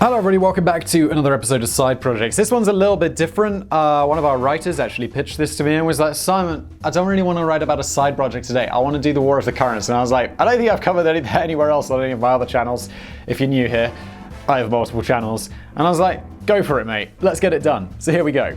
Hello everybody, welcome back to another episode of Side Projects. This one's a little bit different. One of our writers actually pitched this to me and was like, Simon, I don't really want to write about a side project today. I want to do the War of the Currents. And I was like, I don't think I've covered anything anywhere else on any of my other channels. If you're new here, I have multiple channels. And I was like, go for it, mate. Let's get it done. So here we go.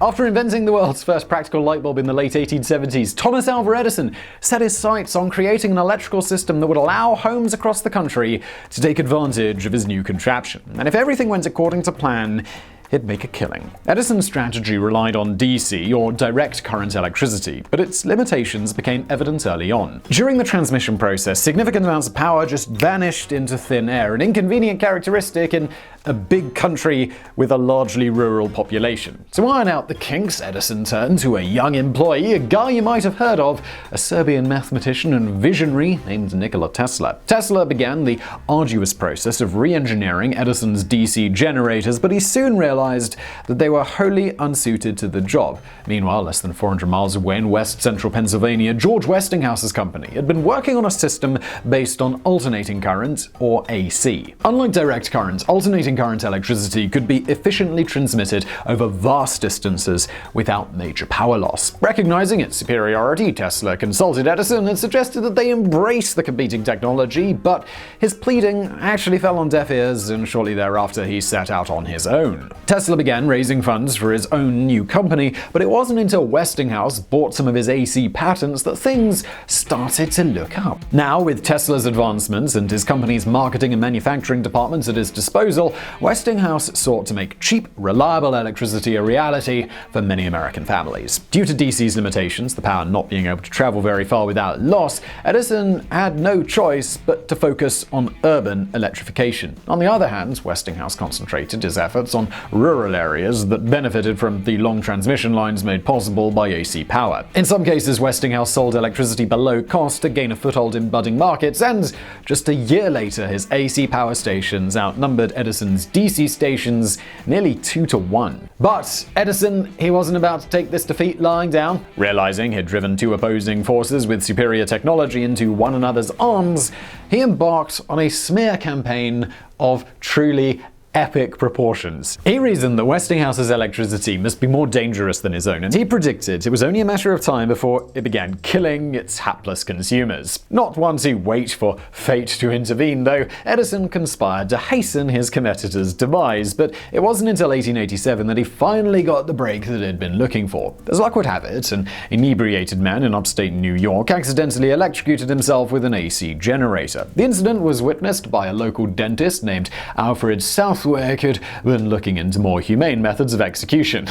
After inventing the world's first practical light bulb in the late 1870s, Thomas Alva Edison set his sights on creating an electrical system that would allow homes across the country to take advantage of his new contraption. And if everything went according to plan, he'd make a killing. Edison's strategy relied on DC, or direct current electricity, but its limitations became evident early on. During the transmission process, significant amounts of power just vanished into thin air, an inconvenient characteristic in a big country with a largely rural population. To iron out the kinks, Edison turned to a young employee, a guy you might have heard of, a Serbian mathematician and visionary named Nikola Tesla. Tesla began the arduous process of re-engineering Edison's DC generators, but he soon realized that they were wholly unsuited to the job. Meanwhile, less than 400 miles away in west-central Pennsylvania, George Westinghouse's company had been working on a system based on alternating current, or AC. Unlike direct current, alternating current electricity could be efficiently transmitted over vast distances without major power loss. Recognizing its superiority, Tesla consulted Edison and suggested that they embrace the competing technology, but his pleading actually fell on deaf ears, and shortly thereafter he set out on his own. Tesla began raising funds for his own new company, but it wasn't until Westinghouse bought some of his AC patents that things started to look up. Now, with Tesla's advancements and his company's marketing and manufacturing departments at his disposal, Westinghouse sought to make cheap, reliable electricity a reality for many American families. Due to DC's limitations, the power not being able to travel very far without loss, Edison had no choice but to focus on urban electrification. On the other hand, Westinghouse concentrated his efforts on rural areas that benefited from the long transmission lines made possible by AC power. In some cases, Westinghouse sold electricity below cost to gain a foothold in budding markets, and just a year later, his AC power stations outnumbered Edison's DC stations nearly 2-1. But Edison, he wasn't about to take this defeat lying down. Realizing he'd driven two opposing forces with superior technology into one another's arms, he embarked on a smear campaign of truly epic proportions. He reasoned that Westinghouse's electricity must be more dangerous than his own, and he predicted it was only a matter of time before it began killing its hapless consumers. Not one to wait for fate to intervene, though, Edison conspired to hasten his competitor's demise, but it wasn't until 1887 that he finally got the break that he'd been looking for. As luck would have it, an inebriated man in upstate New York accidentally electrocuted himself with an AC generator. The incident was witnessed by a local dentist named Alfred Southwick, who'd been looking into more humane methods of execution.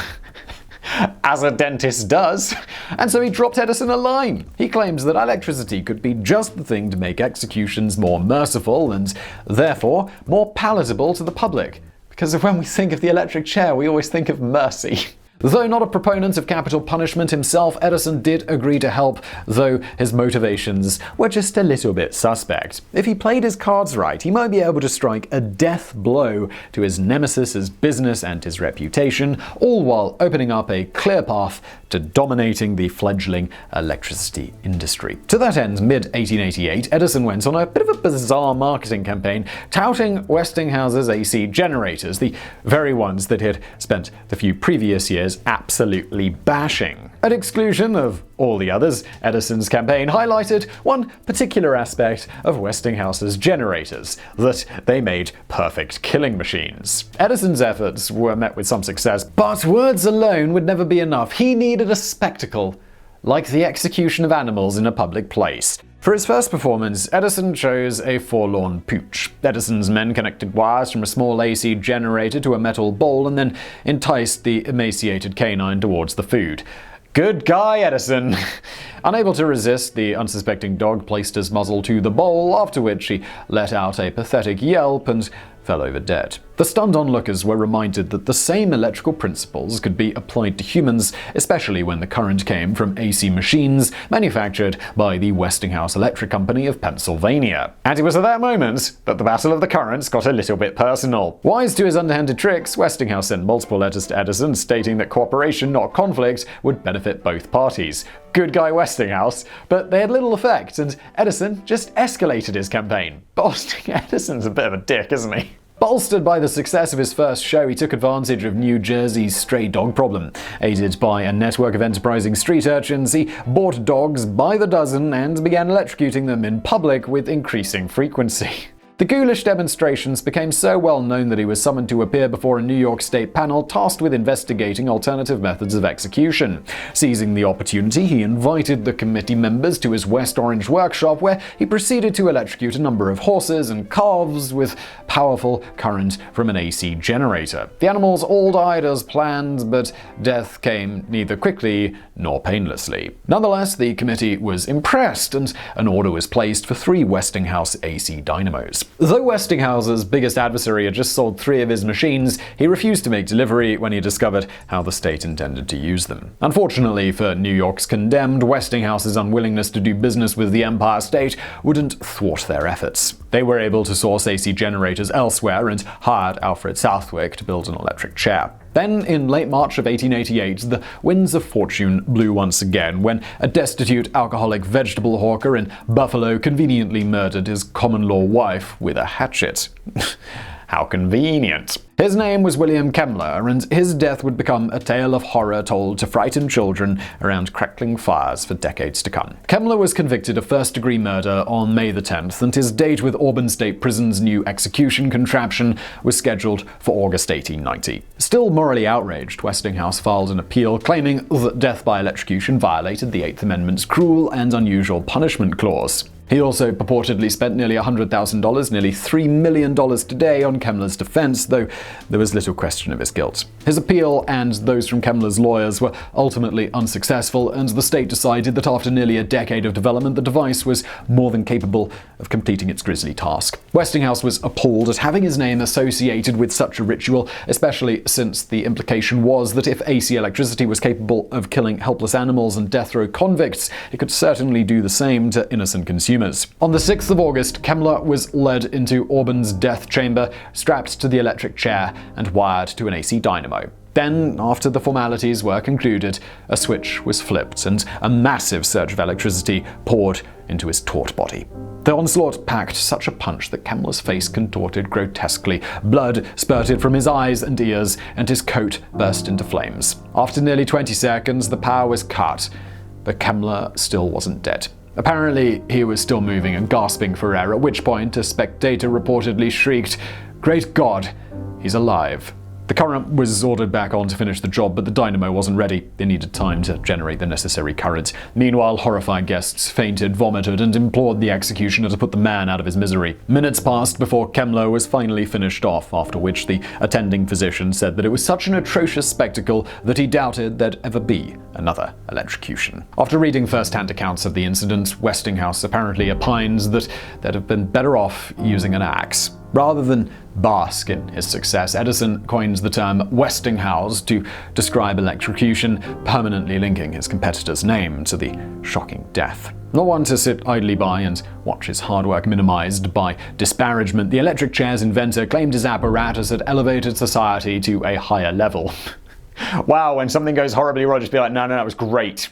As a dentist does. And so he dropped Edison a line. He claims that electricity could be just the thing to make executions more merciful and, therefore, more palatable to the public. Because when we think of the electric chair, we always think of mercy. Though not a proponent of capital punishment himself, Edison did agree to help, though his motivations were just a little bit suspect. If he played his cards right, he might be able to strike a death blow to his nemesis' business and his reputation, all while opening up a clear path to dominating the fledgling electricity industry. To that end, mid-1888, Edison went on a bit of a bizarre marketing campaign, touting Westinghouse's AC generators, the very ones that he had spent the few previous years absolutely bashing. At exclusion of all the others, Edison's campaign highlighted one particular aspect of Westinghouse's generators, that they made perfect killing machines. Edison's efforts were met with some success, but words alone would never be enough. He needed a spectacle, like the execution of animals in a public place. For his first performance, Edison chose a forlorn pooch. Edison's men connected wires from a small AC generator to a metal bowl and then enticed the emaciated canine towards the food. Good guy, Edison! Unable to resist, the unsuspecting dog placed his muzzle to the bowl, after which he let out a pathetic yelp and fell over dead. The stunned onlookers were reminded that the same electrical principles could be applied to humans, especially when the current came from AC machines manufactured by the Westinghouse Electric Company of Pennsylvania. And it was at that moment that the Battle of the Currents got a little bit personal. Wise to his underhanded tricks, Westinghouse sent multiple letters to Edison stating that cooperation, not conflict, would benefit both parties. good guy Westinghouse, but they had little effect, and Edison just escalated his campaign. But Edison's a bit of a dick, isn't he? Bolstered by the success of his first show, he took advantage of New Jersey's stray dog problem. Aided by a network of enterprising street urchins, he bought dogs by the dozen and began electrocuting them in public with increasing frequency. The Ghoulish demonstrations became so well known that he was summoned to appear before a New York State panel tasked with investigating alternative methods of execution. Seizing the opportunity, he invited the committee members to his West Orange workshop, where he proceeded to electrocute a number of horses and calves with powerful current from an AC generator. The animals all died as planned, but death came neither quickly nor painlessly. Nonetheless, the committee was impressed, and an order was placed for 3 Westinghouse AC dynamos. Though Westinghouse's biggest adversary had just sold 3 of his machines, he refused to make delivery when he discovered how the state intended to use them. Unfortunately for New York's condemned, Westinghouse's unwillingness to do business with the Empire State wouldn't thwart their efforts. They were able to source AC generators elsewhere and hired Alfred Southwick to build an electric chair. Then, in late March of 1888, the winds of fortune blew once again when a destitute alcoholic vegetable hawker in Buffalo conveniently murdered his common-law wife with a hatchet. How convenient. His name was William Kemmler, and his death would become a tale of horror told to frightened children around crackling fires for decades to come. Kemmler was convicted of first-degree murder on May the 10th, and his date with Auburn State Prison's new execution contraption was scheduled for August 1890. Still morally outraged, Westinghouse filed an appeal claiming that death by electrocution violated the Eighth Amendment's cruel and unusual punishment clause. He also purportedly spent nearly $100,000, nearly $3 million today, on Kemmler's defense, though there was little question of his guilt. His appeal and those from Kemmler's lawyers were ultimately unsuccessful, and the state decided that after nearly a decade of development, the device was more than capable of completing its grisly task. Westinghouse was appalled at having his name associated with such a ritual, especially since the implication was that if AC electricity was capable of killing helpless animals and death row convicts, it could certainly do the same to innocent consumers. On the 6th of August, Kemmler was led into Auburn's death chamber, strapped to the electric chair, and wired to an AC dynamo. Then, after the formalities were concluded, a switch was flipped, and a massive surge of electricity poured into his taut body. The onslaught packed such a punch that Kemmler's face contorted grotesquely. Blood spurted from his eyes and ears, and his coat burst into flames. After nearly 20 seconds, the power was cut, but Kemmler still wasn't dead. Apparently, he was still moving and gasping for air, at which point a spectator reportedly shrieked, "Great God, he's alive." The current was ordered back on to finish the job, but the dynamo wasn't ready. They needed time to generate the necessary current. Meanwhile, horrified guests fainted, vomited, and implored the executioner to put the man out of his misery. Minutes passed before Kemmler was finally finished off, after which the attending physician said that it was such an atrocious spectacle that he doubted there'd ever be another electrocution. After reading first-hand accounts of the incident, Westinghouse apparently opines that they'd have been better off using an axe. Rather than bask in his success, Edison coins the term Westinghouse to describe electrocution, permanently linking his competitor's name to the shocking death. Not one to sit idly by and watch his hard work minimized by disparagement, the electric chair's inventor claimed his apparatus had elevated society to a higher level. Wow, when something goes horribly wrong, just be like, no, it was great.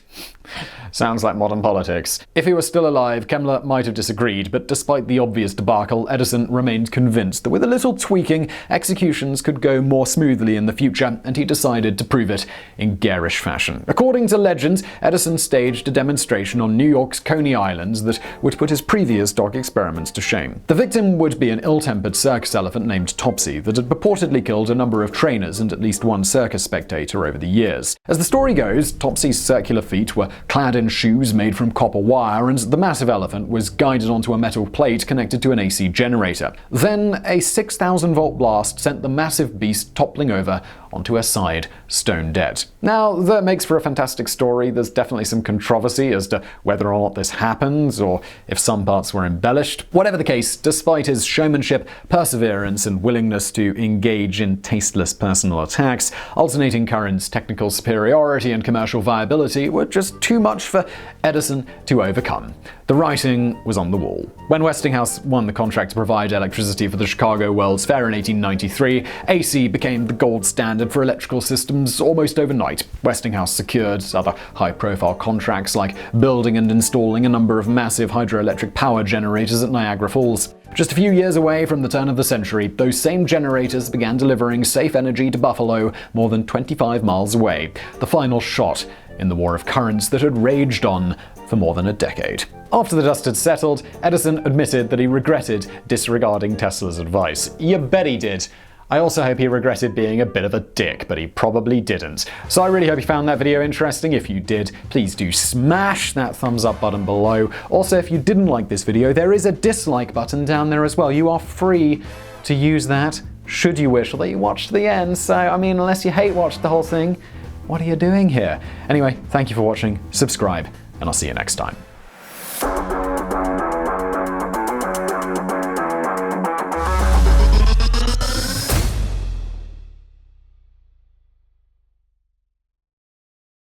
Sounds like modern politics. If he was still alive, Kemmler might have disagreed, but despite the obvious debacle, Edison remained convinced that with a little tweaking, executions could go more smoothly in the future, and he decided to prove it in garish fashion. According to legend, Edison staged a demonstration on New York's Coney Islands that would put his previous dog experiments to shame. The victim would be an ill-tempered circus elephant named Topsy that had purportedly killed a number of trainers and at least one circus spectator over the years. As the story goes, Topsy's circular feet were clad in shoes made from copper wire, and the massive elephant was guided onto a metal plate connected to an AC generator. Then a 6,000-volt blast sent the massive beast toppling over onto her side, stone dead. Now, that makes for a fantastic story. There's definitely some controversy as to whether or not this happened, or if some parts were embellished. Whatever the case, despite his showmanship, perseverance, and willingness to engage in tasteless personal attacks, alternating currents, technical superiority, and commercial viability were just too much for Edison to overcome. The writing was on the wall. When Westinghouse won the contract to provide electricity for the Chicago World's Fair in 1893, AC became the gold standard for electrical systems almost overnight. Westinghouse secured other high-profile contracts like building and installing a number of massive hydroelectric power generators at Niagara Falls. Just a few years away from the turn of the century, those same generators began delivering safe energy to Buffalo, more than 25 miles away, the final shot in the war of currents that had raged on for more than a decade. After the dust had settled, Edison admitted that he regretted disregarding Tesla's advice. You bet he did. I also hope he regretted being a bit of a dick, but he probably didn't. So I really hope you found that video interesting. If you did, please do smash that thumbs up button below. Also, if you didn't like this video, there is a dislike button down there as well. You are free to use that, should you wish, although you watched the end. So, I mean, unless you hate watched the whole thing, what are you doing here? Anyway, thank you for watching, subscribe, and I'll see you next time.